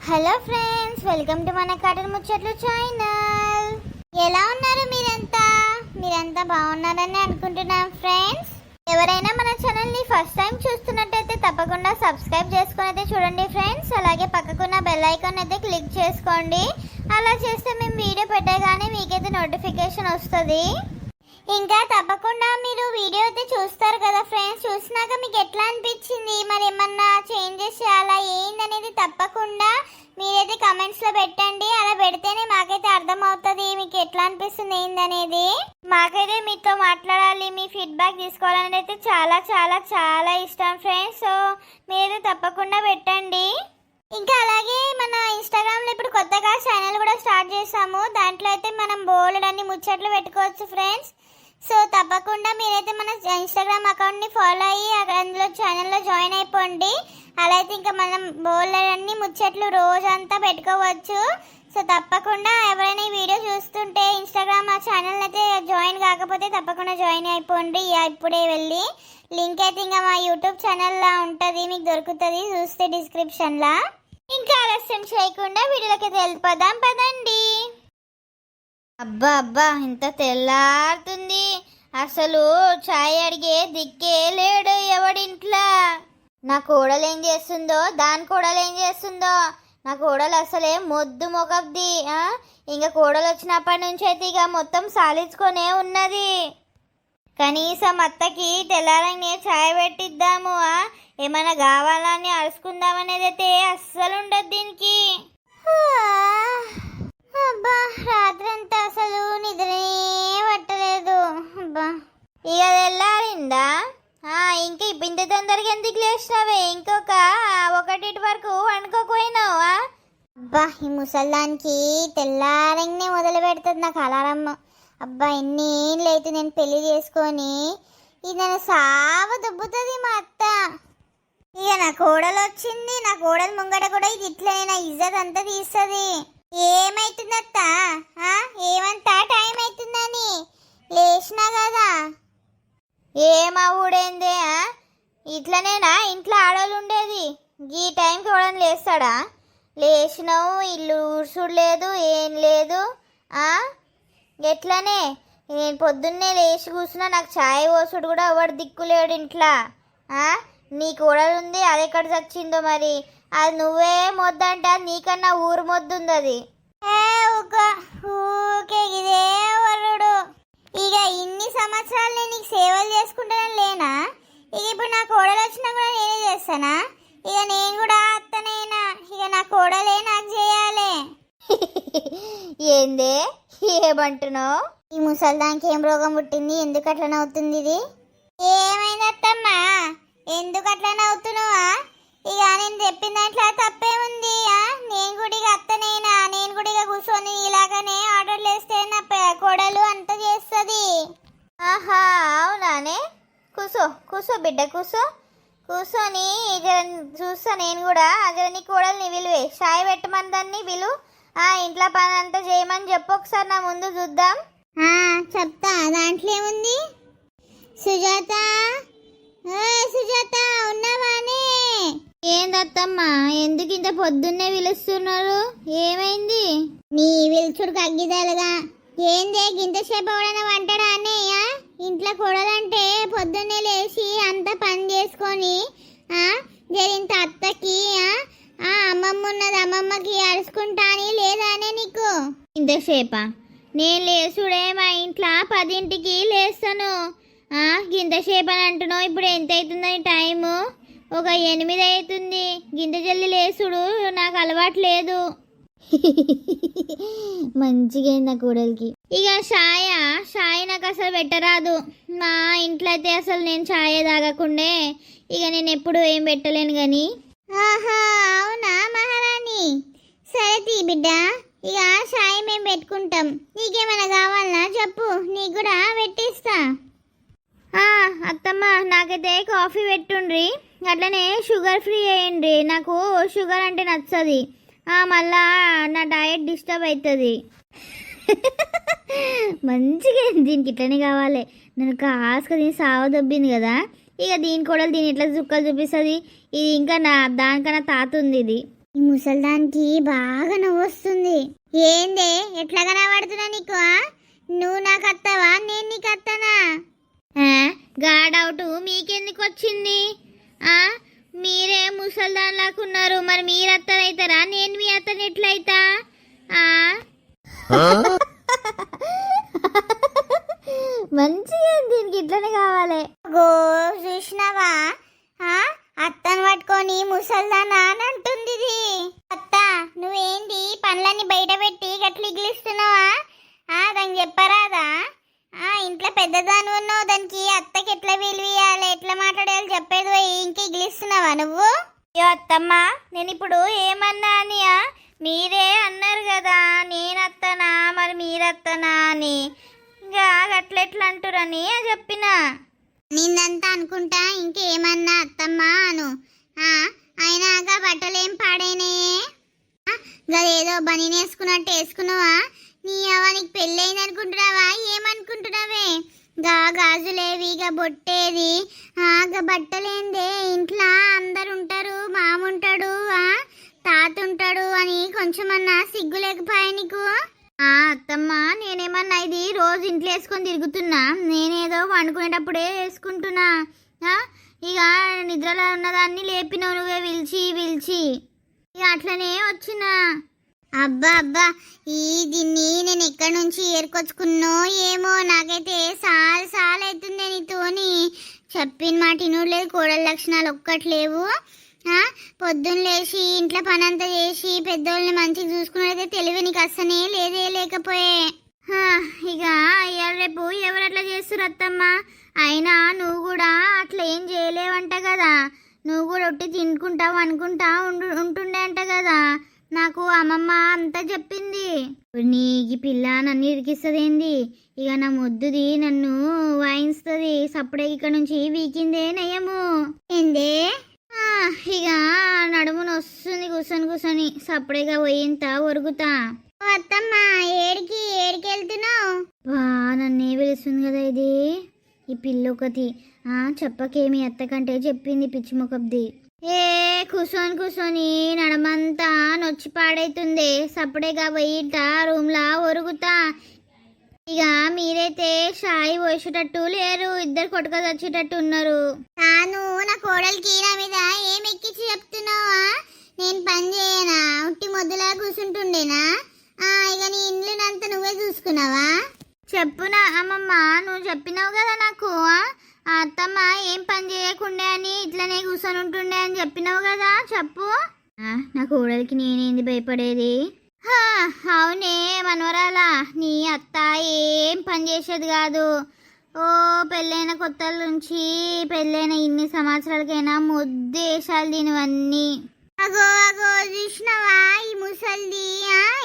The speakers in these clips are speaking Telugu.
హలో ఫ్రెండ్స్, వెల్కమ్ టు మన కాటన్ ముచ్చట్లు ఛానల్. ఎలా ఉన్నారు మీరంతా బాగున్నారని అనుకుంటున్నాం ఫ్రెండ్స్. ఎవరైనా మన ఛానల్ని ఫస్ట్ టైం చూస్తున్నట్టయితే తప్పకుండా సబ్స్క్రైబ్ చేసుకొని అయితే చూడండి ఫ్రెండ్స్. అలాగే పక్కకున్న బెల్ ఐకాన్ అయితే క్లిక్ చేసుకోండి. అలా చేస్తే మేము వీడియో పెట్టగానే మీకైతే నోటిఫికేషన్ వస్తుంది. ఇంకా తప్పకుండా మీరు వీడియో అయితే చూస్తారు కదా ఫ్రెండ్స్. చూసినాక మీకు ఎట్లా అనిపించింది, మరి ఏమన్నా చేంజెస్ చేయాలా ఏందనేది తప్పకుండా మీరైతే కమెంట్స్లో పెట్టండి. అలా పెడితేనే మాకైతే అర్థమవుతుంది మీకు ఎట్లా అనిపిస్తుంది ఏందనేది. మాకైతే మీతో మాట్లాడాలి, మీ ఫీడ్బ్యాక్ తీసుకోవాలనేది అయితే చాలా చాలా చాలా ఇష్టం ఫ్రెండ్స్. సో మీరు తప్పకుండా పెట్టండి. ఇంకా అలాగే మన ఇన్స్టాగ్రామ్లో ఇప్పుడు కొత్తగా ఛానల్ కూడా స్టార్ట్ చేసాము. దాంట్లో అయితే మనం బోల్డ్ అన్ని ముచ్చట్లు పెట్టుకోవచ్చు ఫ్రెండ్స్. సో తప్పకుండా మీరైతే మన ఇన్స్టాగ్రామ్ అకౌంట్ని ఫాలో అయ్యి అందులో ఛానల్లో జాయిన్ అయిపోండి. అలా అయితే ఇంకా మనం బోల్డ్ అన్ని ముచ్చట్లు రోజంతా పెట్టుకోవచ్చు. సో తప్పకుండా ఎవరైనా ఈ వీడియో చూస్తుంటే ఇన్స్టాగ్రామ్ ఆ ఛానల్ అయితే జాయిన్ కాకపోతే తప్పకుండా జాయిన్ అయిపోండి. ఇప్పుడే వెళ్ళి లింక్ అయితే ఇంకా మా యూట్యూబ్ ఛానల్లో ఉంటుంది, మీకు దొరుకుతుంది చూస్తే డిస్క్రిప్షన్లో. ఇంకా ఆలస్యం చేయకుండా వీడియోలోకి వెళ్ళిపోదాం పదండి. అబ్బా అబ్బా ఇంత తెల్లారుతుంది, అసలు ఛాయ్ అడిగే దిక్కే లేడు ఎవడింట్లో. నా కోడలు ఏం చేస్తుందో, దాని కోడలు ఏం చేస్తుందో. నా కోడలు అసలే మొద్దు మొగబ్ది. ఇంకా కోడలు వచ్చినప్పటి నుంచి అయితే ఇక మొత్తం సాలించుకొనే ఉన్నది. కనీసం అత్తకి తెల్లారనే ఛాయ్ పెట్టిద్దాము, ఏమైనా కావాలని అరుచుకుందామనేది అయితే అస్సలు ఉండదు దీనికి. అబ్బా రాత్రంతా అసలు నిద్రే పట్టలేదు. అబ్బా ఇక తెల్లారిందా? ఇంకా ఇంత తొందరగా ఎందుకు లేచినావే? ఇంకొక 1 వరకు వండుకోకపోయినావా? అబ్బా ఈ ముసల్దానికి తెల్లారంగానే మొదలు పెడుతుంది నాకు అలారం. అబ్బా ఎన్ని ఏళ్ళు అయితే నేను పెళ్లి చేసుకొని ఇది నన్ను సావ దుబ్బుతుంది మా అత్త. ఇక నా కోడలు వచ్చింది, నా కోడలు ముంగట కూడా ఇది ఇట్లనే నా ఇజ్జత్ అంతా తీస్తుంది. ఏమైతుందత్త? ఏమంతా టైం అవుతుందని లేచినా కదా. ఏమవుడేందే? ఇట్లనేనా ఇంట్లో ఆడవాళ్ళు ఉండేది? ఈ టైంకి ఎవడని లేస్తాడా? లేచినావు, ఇల్లు ఊడ్చుడు లేదు, ఏం లేదు. ఎట్లనే నేను పొద్దున్నే లేచి కూర్చున్నా, నాకు ఛాయ్ పోసుడు కూడా ఎవడు దిక్కులేడు ఇంట్లో. నీ కోడలు ఉంది, అది ఎక్కడ చచ్చిందో మరి. అది నువ్వే మొద్దంటే అది నీకన్నా ఊరు మొద్దుంది అది. ఊకే ఇదే వరుడు. ఇక ఇన్ని సంవత్సరాలు నేను నీకు సేవలు చేసుకుంటానని లేనా? ఇక ఇప్పుడు నా కోడలు వచ్చినా కూడా నేనే చేస్తానా? ఇక నేను కూడా అత్తనైనా, ఇక నా కోడలే నాకు చేయాలి. ఏందే ఏమంటున్నావు? ఈ ముసల్దానికి ఏం రోగం పుట్టింది? ఎందుకు అట్లా నవ్వుతుంది ఇది? ఏమైంది అత్తమ్మా, ఎందుకు అట్లా నవ్వుతున్నావా? ఇక నేను చెప్పిన దాంట్లో తప్పేముంది? నేను కూడా ఇక అత్తనైనా, నేను కూడా ఇక కూర్చొని ఇలాగనే ఆర్డర్లు వేస్తే నా కోడలు అంత చేస్తుంది. ఆహా అవునానే? కూసో కూసో బిడ్డ కూసో. కూర్చొని చూస్తా నేను కూడా. అదే నీ కోడల్ని విలువే, చాయ్ పెట్టమని దాన్ని విలు. ఇంట్లో పని అంతా చేయమని చెప్పు ఒకసారి, నా ముందు చూద్దాం. చెప్తా, దాంట్లో ఏముంది? సుజాత, సుజాత ఉన్నావానే? ఏందత్తమ్మా, ఎందుకు ఇంత పొద్దున్నే పిలుస్తున్నారు? ఏమైంది? నీ పిలుచుడు కగ్గిదాలుగా ఏందే గింతసేపు ఎవడన్నా వంటడా అన్నయ్య? ఇంట్లో కూడదంటే పొద్దున్నే లేచి అంత పని చేసుకొని జరింత అత్తకి అమ్మమ్మ ఉన్నది, అమ్మమ్మకి అరుచుకుంటా అని లేదానే నీకు? ఇంతసేపా? నేను లేచుడే మా ఇంట్లో 10ంటికి లేస్తాను. గింతసేపు అని అంటున్నావు. ఇప్పుడు ఎంత అవుతుందని టైము? ఒక 8 అవుతుంది. గింత జల్ది లేసుడు నాకు అలవాటు లేదు. మంచిగా నా కోడలికి. ఇక షాయ్ నాకు అసలు పెట్టరాదు. మా ఇంట్లో అయితే అసలు నేను ఛాయ్ తాగకుండే. ఇక నేను ఎప్పుడు ఏం పెట్టలేను కానీ. ఆహా అవునా మహారాణి? సరే తీ బిడ్డ, ఇక షాయ్ మేము పెట్టుకుంటాం. నీకేమైనా కావాలనా చెప్పు, నీకు కూడా పెట్టిస్తా. అత్తమ్మ నాకైతే కాఫీ పెట్టుండ్రి, అట్లనే షుగర్ ఫ్రీ వేయండి. నాకు షుగర్ అంటే నచ్చది, మళ్ళా నా డయట్ డిస్టర్బ్ అవుతుంది. మంచిగా దీనికి ఇట్లనే కావాలి. నేను కాసుక దీన్ని సావ దొబ్బింది కదా, ఇక దీని కూడా దీని ఇట్లా చుక్కలు చూపిస్తుంది. ఇది ఇంకా దానికన్నా తాత ఉంది ఇది. ఈ ముసల్దానికి బాగా నవ్వొస్తుంది. ఏందే ఎట్లా కనబడుతున్నా నీకు? నువ్వు నాకు అత్తవా, నేను నీకు అత్తనా? గా డౌట్ మీకెందుకు వచ్చింది? మీరే ముసల్దాన్లాకున్నారు, మరి మీరు అత్తనైతారా, నేను మీ అత్తని ఎట్లయితా? మంచిగా దీనికి ఇట్లనే కావాలి. గో చూసినావా, అత్తను పట్టుకొని ముసల్దానా అని అంటుంది. అత్త నువ్వేంటి పనులన్నీ బయట పెట్టి గట్ల ఇగిలిస్తున్నావా? దానికి చెప్పరాదా? ఇంట్లో పెద్దదాని ఉన్నావు, దానికి అత్తకి ఎట్లా విలువయాలి, ఎట్లా మాట్లాడాలి చెప్పేది పోయి ఇంకా ఇగిలిస్తున్నావా నువ్వు? అయ్యో అత్తమ్మ, నేను ఇప్పుడు ఏమన్నా అనియా? మీరే అన్నారు కదా నేను అత్తనా, మరి మీరత్తనా అని. ఇంకా అట్లెట్లా అంటురని చెప్పిన. నిన్నంతా అనుకుంటా ఇంకేమన్నా అత్తమ్మా అను. అయినాక బట్టలేం పాడైనాయే, గదేదో బని వేసుకున్నట్టు వేసుకున్నావా? నీ అవనికి పెళ్ళైంది అనుకుంటున్నావా, ఏమనుకుంటున్నావే? గాజులేవి, బొట్టేది, బట్టలేందే, ఇంట్లో అందరు ఉంటారు, మాముంటాడు, తాత ఉంటాడు అని కొంచెమన్నా సిగ్గు లేకపోయా నీకు? అత్తమ్మ నేనేమన్నా ఇది రోజు ఇంట్లో వేసుకొని తిరుగుతున్నా, నేనేదో వండుకునేటప్పుడే వేసుకుంటున్నా. ఇక నిద్రలో ఉన్నదాన్ని లేపినావు నువ్వే పిలిచి ఇక అట్లనే వచ్చినా. అబ్బా అబ్బా, దీన్ని నేను ఎక్కడి నుంచి ఏరుకొచ్చుకున్నో ఏమో, నాకైతే సాల్ అవుతుంది నీతోని. చెప్పిన మాట లేదు, కోడల లక్షణాలు ఒక్కట్లేవు. పొద్దున్న లేచి ఇంట్లో పని అంతా చేసి పెద్దోళ్ళని మంచిగా చూసుకున్నదైతే తెలివి నీకు అస్సనే లేకపోయే. ఇక ఇవాళ రేపు ఎవరు అట్లా చేస్తారు అత్తమ్మ? అయినా నువ్వు కూడా అట్లా ఏం చేయలేవంట కదా, నువ్వు కూడా ఒట్టి తినుకుంటావు అనుకుంటా ఉంటుండే అంట కదా. నాకు అమ్మమ్మ అంతా చెప్పింది. నీకు పిల్ల నన్ను ఇరికిస్తుంది, ఇక నా ముద్దుది నన్ను వాయిస్తుంది, సప్పుడే ఇక్కడ నుంచి వీకిందే నయము. ఏందే? ఇక నడుమును వస్తుంది కూర్చొని సప్పుడేగా పోయింత ఒరుగుతా. అత్తమ్మ ఏడికి వెళ్తున్నావు? నన్నే పిలుస్తుంది కదా ఇది, ఈ పిల్ల ఒకటి. చెప్పకేమి అత్తకంటే చెప్పింది పిచ్చి ముఖబ్ది. కూర్చొని నడమంతా నొచ్చి పాడైతుంది, సప్పుడేగా పోయిట రూమ్లా ఒరుగుతా. ఇక మీరైతే షాయి పోసేటట్టు లేరు, ఇద్దరు కొట్టుకొని వచ్చేటట్టు ఉన్నారు. నా కోడలికి నా మీద ఏం ఎక్కించి చెప్తున్నావా? నేను పని చేయనా, ఉట్టి మొద్దులా కూర్చుంటుండేనా? ఇక నీ ఇండ్లునంతా నువ్వే చూసుకున్నావా? చెప్పునా అమ్మమ్మ, నువ్వు చెప్పినావు కదా నాకు, అత్తమ్మ ఏం పని చేయకుండే అని ఇట్లనే కూర్చొని ఉంటుండే అని చెప్పినావు కదా, చెప్పు. నా కోడలికి నేనేంది భయపడేది? అవునే మనవరాలా, నీ అత్త ఏం పని చేసేది కాదు. పెళ్ళైన కొత్తల నుంచి పెళ్ళైన ఇన్ని సంవత్సరాలకైనా ముద్దేశాలు దీనివన్నీ. అగో చూసినవా ఈ ముసల్ది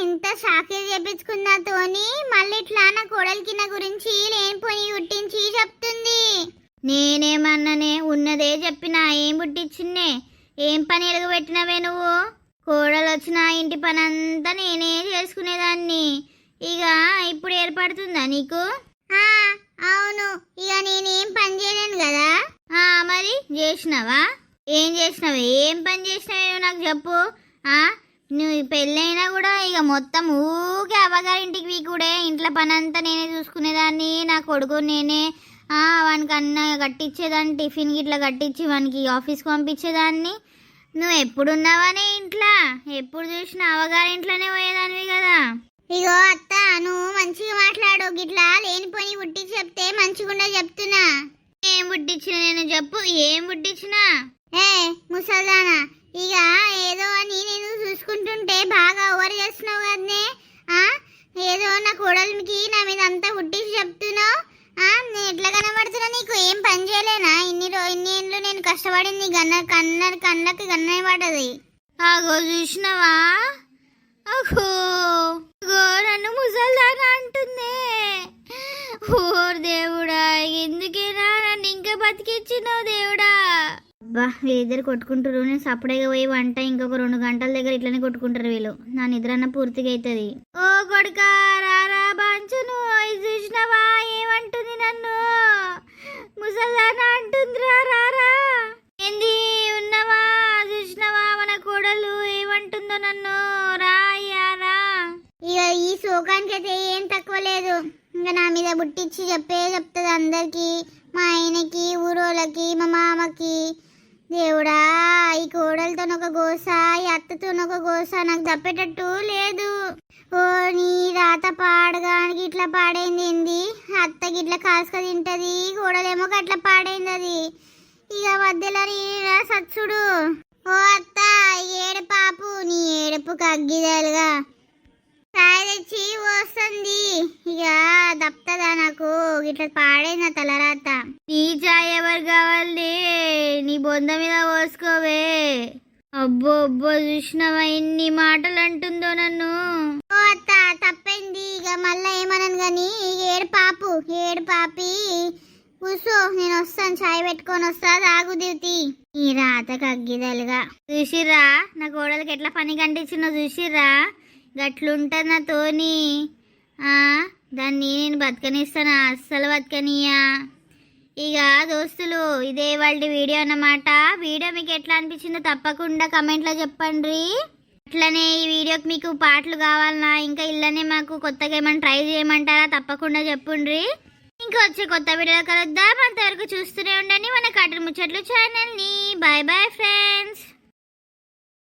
ఎంత షాకేజ్ చేపించుకున్నతోని మళ్ళీ ఇట్లా నా కోడలికి నా గురించి లేనిపోని పుట్టించి చెప్తుంది. నేనేమన్నానే, ఉన్నదే చెప్పినా. ఏం పుట్టించిందే? ఏం పని ఎలుగుబెట్టినవే నువ్వు? కోడలు వచ్చిన ఇంటి పని అంతా నేనే చేసుకునేదాన్ని, ఇక ఇప్పుడు ఏర్పడుతుందా నీకు? అవును, ఇక నేనేం పని చేయలేను కదా. మరి చేసినావా? ఏం చేసినావే? ఏం పని చేసినావే నాకు చెప్పు. నువ్వు పెళ్ళైనా కూడా ఇక మొత్తం ఊకే అవ్వగారింటికి కూడా ఇంట్లో పని అంతా నేనే చూసుకునేదాన్ని, నా కొడుకు నేనే వానికి అన్న కట్టించేదాన్ని, టిఫిన్ గిట్లా కట్టించి వానికి ఆఫీస్కి పంపించేదాన్ని. నువ్వు ఎప్పుడున్నావానే ఇంట్లో? ఎప్పుడు చూసినా అవగారింట్లోనే పోయేదానివి కదా. ఇగో అత్త, నువ్వు మంచిగా మాట్లాడు, గిట్లా లేనిపోని పుట్టించి చెప్తే మంచిగుండా చెప్తున్నా. ఏం పుట్టించిన నేను చెప్పు, ఏం పుట్టించినా? ముసల్దానా, ఇక ఏదో అని నేను చూసుకుంటుంటే బాగా ఓవర్ చేస్తున్నావు కదనే. ఏదో నా కోడలికి నా మీద అంతా పుట్టించి చెప్తున్నావు. నేను ఎట్లా కనబడుతున్నా నీకు? ఏం పని చేయలేనా? ఇన్ని ఏళ్ళు నేను కష్టపడింది కళ్ళకి గన్న పడ్డది. చూసినావా? నన్ను ముసల్దానా అంటుందే. ఓర్ దేవుడా, ఎందుకేనా నన్ను ఇంకా బతికిచ్చినావు దేవుడా. వీళ్ళిద్దరు కొట్టుకుంటారు, నేను సపరేట్గా పోయి వంట ఇంకొక 2 గంటల దగ్గర ఇట్లనే కొట్టుకుంటారు వీళ్ళు. నా నిద్రన్న పూర్తిగా అవుతుంది. ఓ కొడుకా రారా బాంచను, చూసినావా ఏమంటుంది? నన్ను ముసల్దానా అంటుందిరా. రారా ఏంది ఉన్నవా చూసినవా మన కోడలు ఏమంటుందో నన్ను రాయ్యారా. ఇక ఈ శోకానికి అయితే ఏం తక్కువ లేదు. ఇంకా నా మీద బుట్టిచ్చి చెప్తుంది అందరికి, మా ఆయనకి, ఊరోళ్ళకి, మా మామకి. దేవుడా, ఈ కోడలతో ఒక గోస, ఈ అత్తతో ఒక గోస, నాకు తప్పేటట్టు లేదు. ఓ నీ రాత పాడగానికి ఇట్లా పాడైంది ఏంది? అత్తకి ఇట్లా కాసుక తింటది, కోడలేమో అట్లా పాడైంది అది. ఇక మధ్యలో సచ్చుడు. ఓ అత్త, ఏడు పాపు, నీ ఏడుపు కగ్గిదాలుగా చాయ్ తెచ్చి వస్తుంది. ఇక తప్పదా నాకు, ఇట్లా పాడైంది తలరాత. నీ చాయ్ ఎవరు కావాలి? నీ బొంద మీద పోసుకోవే. అబ్బో అబ్బో, చూసినవా ఎన్ని మాటలు అంటుందో నన్ను. ఓ అత్త, తప్పైంది. ఇక మళ్ళా ఏమనను గాని ఏడు పాపు, ఏడు పాపి కూసో, నేను వస్తాను, చాయ్ పెట్టుకొని వస్తా, తాగు దివుతి. ఈ రాత కగ్గిదలుగా. చూసిర్రా నా కోడలికి ఎట్లా పని కంటించినో చూసిర్రా? గట్లుంటుంది నాతోని. దాన్ని నేను బతకనిస్తానా? అస్సలు బతకనియా. ఇక దోస్తులు, ఇదే వాళ్ళ వీడియో అన్నమాట. వీడియో మీకు ఎట్లా అనిపించిందో తప్పకుండా కమెంట్లో చెప్పండి. అట్లనే ఈ వీడియోకి మీకు పాటలు కావాలన్నా, ఇంకా ఇళ్ళనే మాకు కొత్తగా ఏమైనా ట్రై చేయమంటారా? తప్పకుండా చెప్పుండ్రి. ఇంకా వచ్చే కొత్త వీడియో కలుద్దాం. అంతవరకు చూస్తూనే ఉండండి మన కార్టూన్ ముచ్చట్లు ఛానల్ని. Bye bye friends.